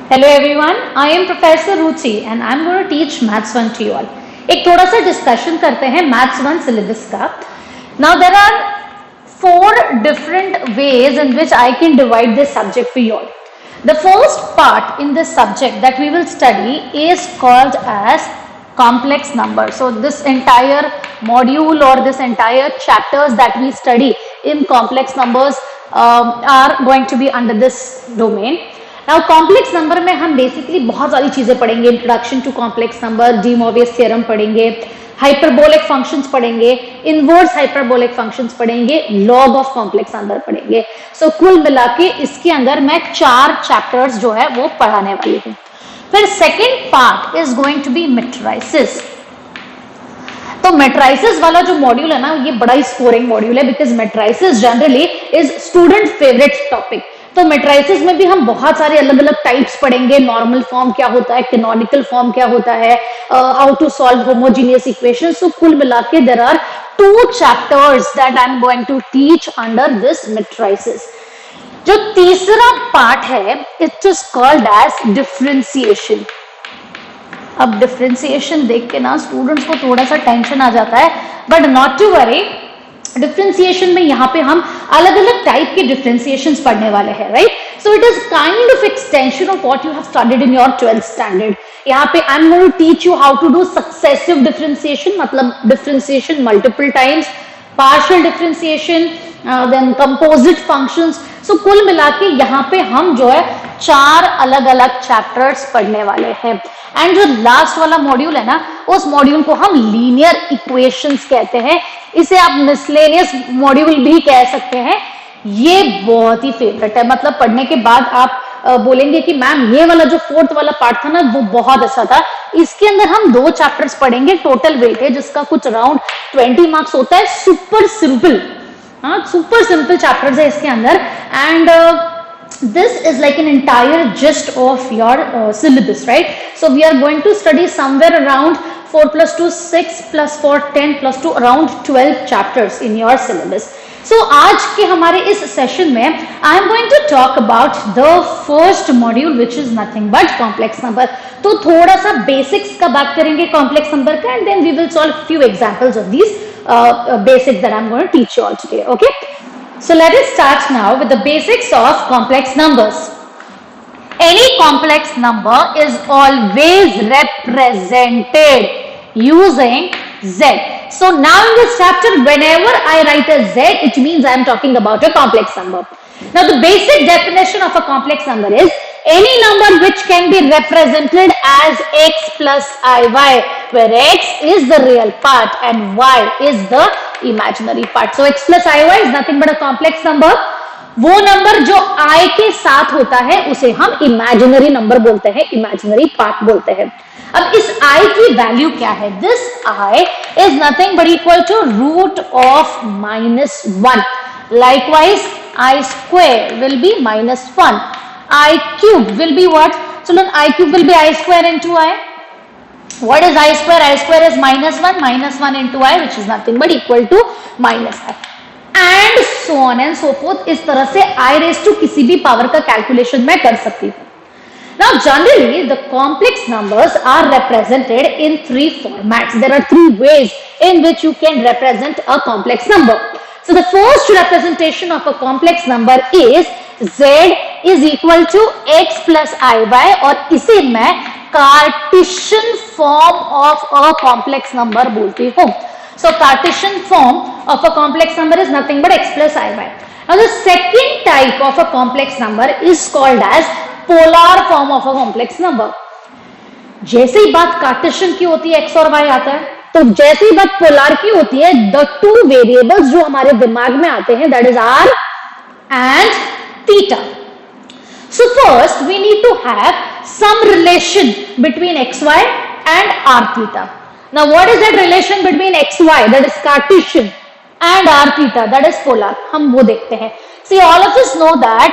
Hello everyone, I am Professor Ruchi and I am going to teach Maths 1 to you all. एक थोड़ा सा discussion करते हैं Maths 1 syllabus का. Now there are 4 different ways in which I can divide this subject for you all. The first part in this subject that we will study is called as complex number. So this entire module or this entire chapters that we study in complex numbers are going to be under this domain. Now complex number में हम basically बहुत सारी चीजें पढ़ेंगे. Introduction to complex number, de Moivre's theorem पढ़ेंगे, hyperbolic functions पढ़ेंगे, inverse hyperbolic functions पढ़ेंगे, log of complex number पढ़ेंगे. सो कुल मिला के इसके अंदर मैं 4 चैप्टर्स जो है वो पढ़ाने वाली हूँ. फिर second part is going to be matrices. तो मेट्राइसिस वाला जो मॉड्यूल है ना, ये बड़ा ही स्कोरिंग मॉड्यूल है because matrices generally is student favourite topic. तो मेट्राइसिस में भी हम बहुत सारे अलग अलग टाइप्स पढ़ेंगे. नॉर्मल फॉर्म क्या होता है, कैनोनिकल फॉर्म क्या होता है, how to solve homogeneous equations. So कुल मिला के there are 2 chapters that I am going to teach under this matrices. जो तीसरा पार्ट है it is called as differentiation. अब डिफरेंशिएशन देख के ना स्टूडेंट्स को थोड़ा सा टेंशन आ जाता है, but not to worry. Differentiation में यहाँ पे हम अलग अलग टाइप के डिफरेंशिएशंस पढ़ने वाले हैं, right. So it is kind of extension of what you have studied in your 12th standard. यहाँ पे I am going to teach you how to do successive differentiation, मतलब differentiation multiple times, partial differentiation, then composite functions. So कुल मिला के यहाँ पे हम जो है 4 अलग अलग चैप्टर्स पढ़ने वाले हैं. एंड जो लास्ट वाला मॉड्यूल है ना, उस मॉड्यूल को हम लीनियर इक्वेशंस कहते हैं. इसे आप मिसलेनियस मॉड्यूल भी कह सकते हैं. ये बहुत ही फेवरेट है, मतलब पढ़ने के बाद आप बोलेंगे कि मैम ये वाला जो 4th वाला पार्ट था ना वो बहुत अच्छा था. इसके अंदर हम 2 चैप्टर्स पढ़ेंगे. टोटल वेटेज जिसका कुछ अराउंड 20 मार्क्स होता है. सुपर सिंपल चैप्टर्स है इसके अंदर. And this is like an entire gist of your syllabus, right? So we are going to study somewhere around 4 plus 2 6 plus 4 10 plus 2 around 12 chapters in your syllabus. So आज के हमारे इस session में I am going to talk about the first module which is nothing but complex number. तो थोड़ा सा basics का बात करेंगे complex number का, and then we will solve few examples of these basics that I am going to teach you all today. Okay. So let us start now with the basics of complex numbers. Any complex number is always represented using Z. So now in this chapter, whenever I write a Z, it means I am talking about a complex number. Now the basic definition of a complex number is any number which can be represented as x plus iy, where x is the real part and y is the imaginary part. So x plus iy is nothing but a complex number. वो number जो i के साथ होता है उसे हम imaginary number बोलते हैं, इमेजिनरी पार्ट बोलते हैं. अब इस i की वैल्यू क्या है? This i is nothing but equal to root of -1. Likewise, I square will be -1. I cube will be what? Children, I cube will be I square into I. What is I square? I square is -1 into I, which is nothing but equal to -I. And so on and so forth. इस तरह से I raised to किसी भी power का calculation मैं कर सकती हूँ. Now generally the complex numbers are represented in 3 formats. There are 3 ways in which you can represent a complex number. So the first representation of a complex number is Z is equal to x plus iy, और इसे मैं Cartesian form of a complex number बोलती हूँ. So Cartesian form of a complex number is nothing but x plus iy. Now the second type of a complex number is called as polar form of a complex number. जैसे ही बात Cartesian की होती है x और y आता है, तो जैसे ही बात पोलर की होती है, the 2 वेरिएबल्स जो हमारे दिमाग में आते हैं that is r and theta. So first we need to have some relation between xy and r theta. Now what is that relation between xy, that is Cartesian, and r theta, that is polar? हम वो देखते हैं. See, all of us know that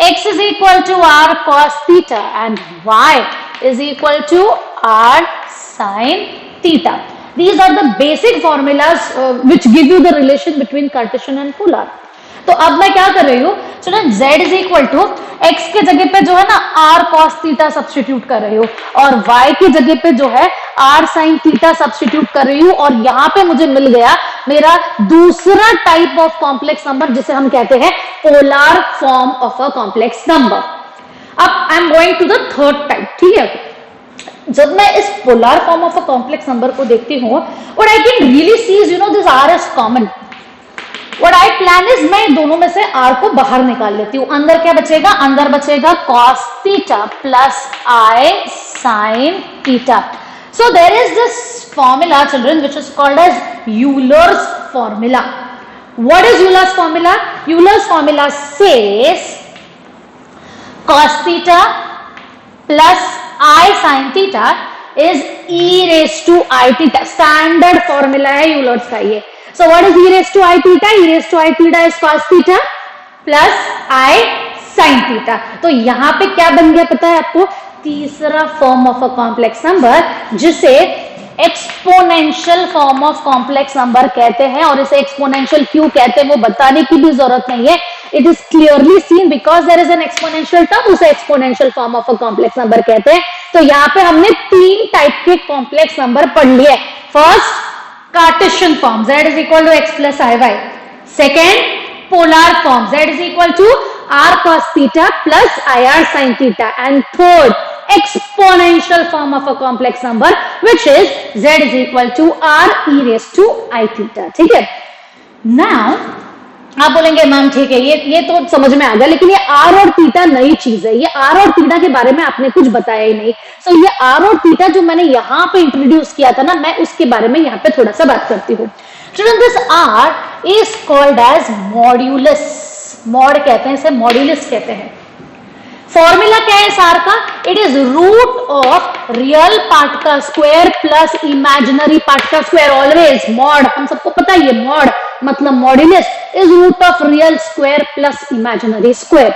x is equal to r cos theta and y is equal to r sin theta. These are the basic formulas which give you the relation between Cartesian and polar. तो अब मैं क्या कर रही हूँ children, z is equal to x के जगह पे जो है ना r cos थीटा सब्स्टिट्यूट कर रही हूँ और y की जगह पे जो है r sin थीटा सब्स्टिट्यूट कर रही हूँ और यहाँ पे मुझे मिल गया मेरा दूसरा टाइप ऑफ कॉम्प्लेक्स नंबर जिसे हम कहते हैं polar form of a complex number. अब I am going to the third type, ठीक है। जब मैं इस polar form of a complex number को देखती हूँ और I can really see you know this r is common, What I plan is मैं दोनों में से r को बाहर निकाल लेती हूँ। अंदर क्या बचेगा, अंदर बचेगा cos theta plus I sin theta. So there is this formula children which is called as Euler's formula. What is Euler's formula? Euler's formula says cos theta plus I sin theta is e raised to I theta. Standard formula है Euler's का ये। So what is e raised to I theta? E raised to I theta is cos theta plus I sin theta. तो यहाँ पे क्या बन गया पता है आपको, तीसरा form of a complex number जिसे exponential form of complex number कहते हैं। और इसे एक्सपोनेंशियल क्यों कहते हैं वो बताने की भी जरूरत नहीं है, it is clearly seen because there is an exponential term, उसे exponential form of a complex number कहते हैं। तो यहाँ पे हमने तीन टाइप के कॉम्प्लेक्स नंबर पढ़ लिए। First Cartesian form z is equal to x plus iy. Second, polar form z is equal to r cos theta plus ir sin theta. And third, exponential form of a complex number which is z is equal to r e raised to I theta. ठीक है। Now आप बोलेंगे ma'am ठीक है ये तो समझ में आ गया, लेकिन ये r और थीटा नई चीज है, ये r और थीटा के बारे में आपने कुछ बताया ही नहीं। सो ये r और थीटा जो मैंने यहाँ पे इंट्रोड्यूस किया था ना, मैं उसके बारे में यहाँ पे थोड़ा सा बात करती हूँ। Children this r is called as modulus, mod कहते हैं इसे, मॉड्यूलस कहते हैं। फॉर्मूला क्या है इस r का, it is root of real part का स्क्वायर प्लस इमेजिनरी पार्ट का स्क्वायर। ऑलवेज मॉड, हम सबको पता है ये मॉड मतलब modulus is root of real square plus imaginary square.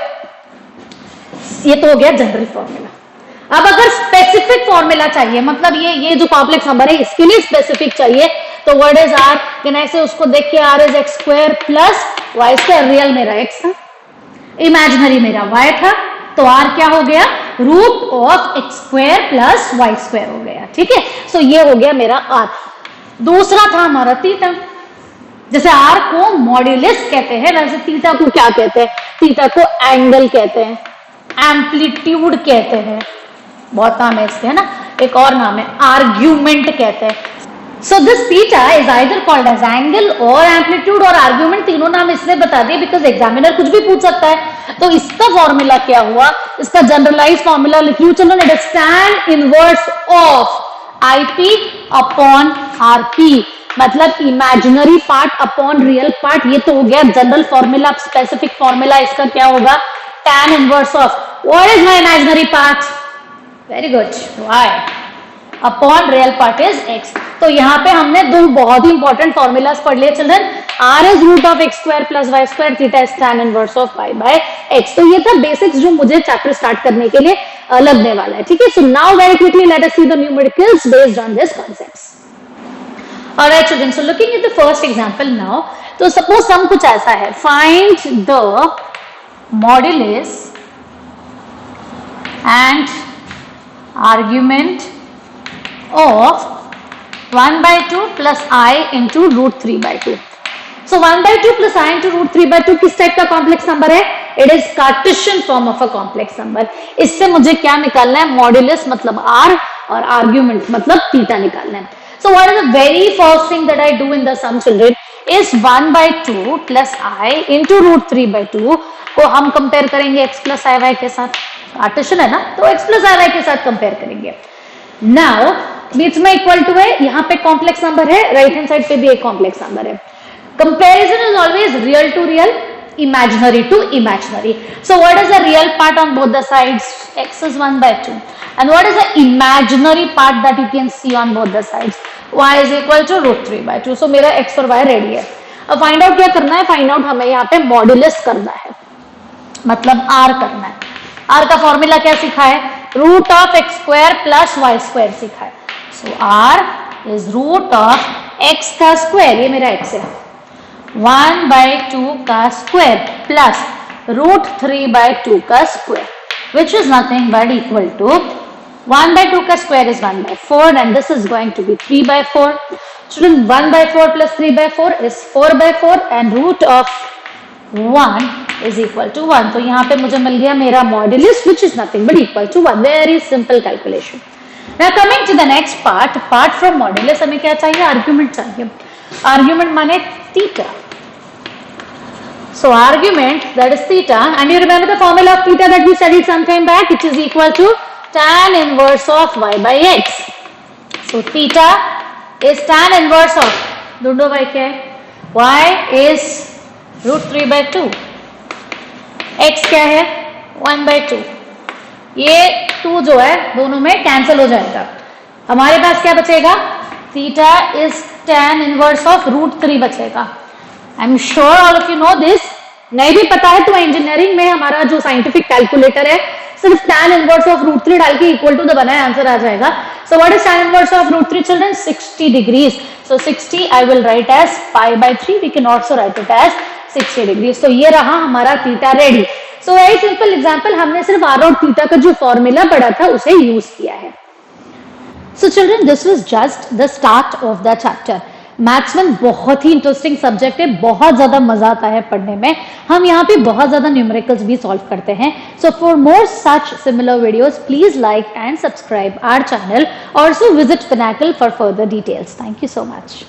ये तो हो गया जनरल फॉर्मूला। अब अगर स्पेसिफिक फॉर्मूला चाहिए, मतलब ये जो कॉम्प्लेक्स नंबर है इसके लिए स्पेसिफिक चाहिए, तो व्हाट इज r, कैन ऐसे उसको देख के r is x square plus y square. Real मेरा x था, इमेजिनरी मेरा y था, तो r क्या हो गया, root of x square plus y square हो गया। ठीक है, सो ये हो गया मेरा r। दूसरा था हमारा थीटा, जैसे r को मॉड्यूलस कहते हैं वैसे थीटा को क्या कहते हैं, थीटा को एंगल कहते हैं, एम्पलीट्यूड कहते हैं, बहुत नाम है इसके है ना, एक और नाम है आर्ग्यूमेंट कहते हैं। So this theta is either called as angle और एम्पलीट्यूड और आर्ग्यूमेंट, तीनों नाम इसलिए बता दिए बिकॉज एग्जामिनर कुछ भी पूछ सकता है। तो इसका फॉर्मूला क्या हुआ, इसका जनरलाइज फॉर्मूला लिखिए children, it is tan inverse of IP upon RP, मतलब imaginary part upon real part. ये तो हो गया जनरल फॉर्मूला। स्पेसिफिक फॉर्मूला इसका क्या होगा, tan inverse of what is my imaginary part, very good, y upon real part is x। तो यहाँ पे हमने दो बहुत ही इंपॉर्टेंट फॉर्मूलाज पढ़ लिए children, r is root of x square plus y square, theta is tan inverse of y by x। तो ये था बेसिक्स जो मुझे चैप्टर स्टार्ट करने के लिए लगने वाला है। ठीक है, so now very quickly let us see the numericals based on this concepts. Alright children, so looking at the first example now, तो suppose sum कुछ ऐसा है, find the modulus and argument of 1 by 2 plus I into root 3 by 2. So 1 by 2 plus I into root 3 by 2 किस type का complex number है, it is Cartesian form of a complex number. इससे मुझे क्या निकालना है, मॉड्यूलस मतलब r और आर्ग्यूमेंट मतलब थीटा निकालना है। So what is the very first thing that I do in the sum children is 1 by 2 plus I into root 3 by 2 को हम कंपेयर करेंगे x plus iy के साथ, कार्टेशियन है ना, तो x plus iy के साथ कंपेयर करेंगे। Now बीच में इक्वल टू है, यहाँ पे कॉम्प्लेक्स नंबर है, राइट हैंड साइड पे भी एक कॉम्प्लेक्स नंबर है। Comparison is always real to real, imaginary to imaginary. So what is the real part on both the sides, x is 1 by 2, and what is the imaginary part that you can see on both the sides, y is equal to root 3 by 2. So मेरा x और y ready है। अब find out क्या करना है, find out हमें यहाँ पे मॉड्यूलस करना है, मतलब r करना है। r का फॉर्मूला क्या सीखा है, root of x square plus y square सीखा है। So r is root of x का स्क्वायर, ये मेरा x है, 1/2 का स्क्वायर प्लस √3/2 का square, which is nothing but equal to 1/2 का square is 1/4 and this is going to be 3/4. Children, 1/4 plus 3/4 is 4/4 and root of 1 is equal to 1. तो यहाँ पे मुझे मिल गया मेरा modulus which is nothing but equal to 1. Very simple calculation. Now coming to the next part, apart from modulus हमें क्या चाहिए? Argument चाहिए. Argument माने theta. So argument, that is theta, and you remember the formula of theta that we studied some time back, which is equal to tan inverse of y by x. So theta is tan inverse of, ढूंढो भाई क्या है? y is √3/2. x क्या है? 1/2. ये 2 जो है दोनों में कैंसिल हो जाएगा. हमारे पास क्या बचेगा? Theta is tan inverse of √3 बचेगा. I am sure all of you know this. नहीं भी पता है तो इंजीनियरिंग में हमारा जो साइंटिफिक कैलकुलेटर है सिर्फ tan इनवर्स ऑफ √3 डाल के इक्वल टू द बनाए आंसर आ जाएगा. So what is tan inverse of √3 children? 60 degrees. So 60 I will write as π/3. We can also write it as 60 degrees. तो ये रहा हमारा theta ready. So very simple example, हमने सिर्फ r और थीटा का जो फॉर्मूला पढ़ा था उसे यूज किया है. So children, this was just the start of the chapter. Maths 1 बहुत ही इंटरेस्टिंग सब्जेक्ट है, बहुत ज्यादा मजा आता है पढ़ने में. हम यहाँ पे बहुत ज्यादा न्यूमेरिकल्स भी सॉल्व करते हैं. So for more such similar videos please like and subscribe our channel. Also visit Pinnacle for further details. Thank you so much.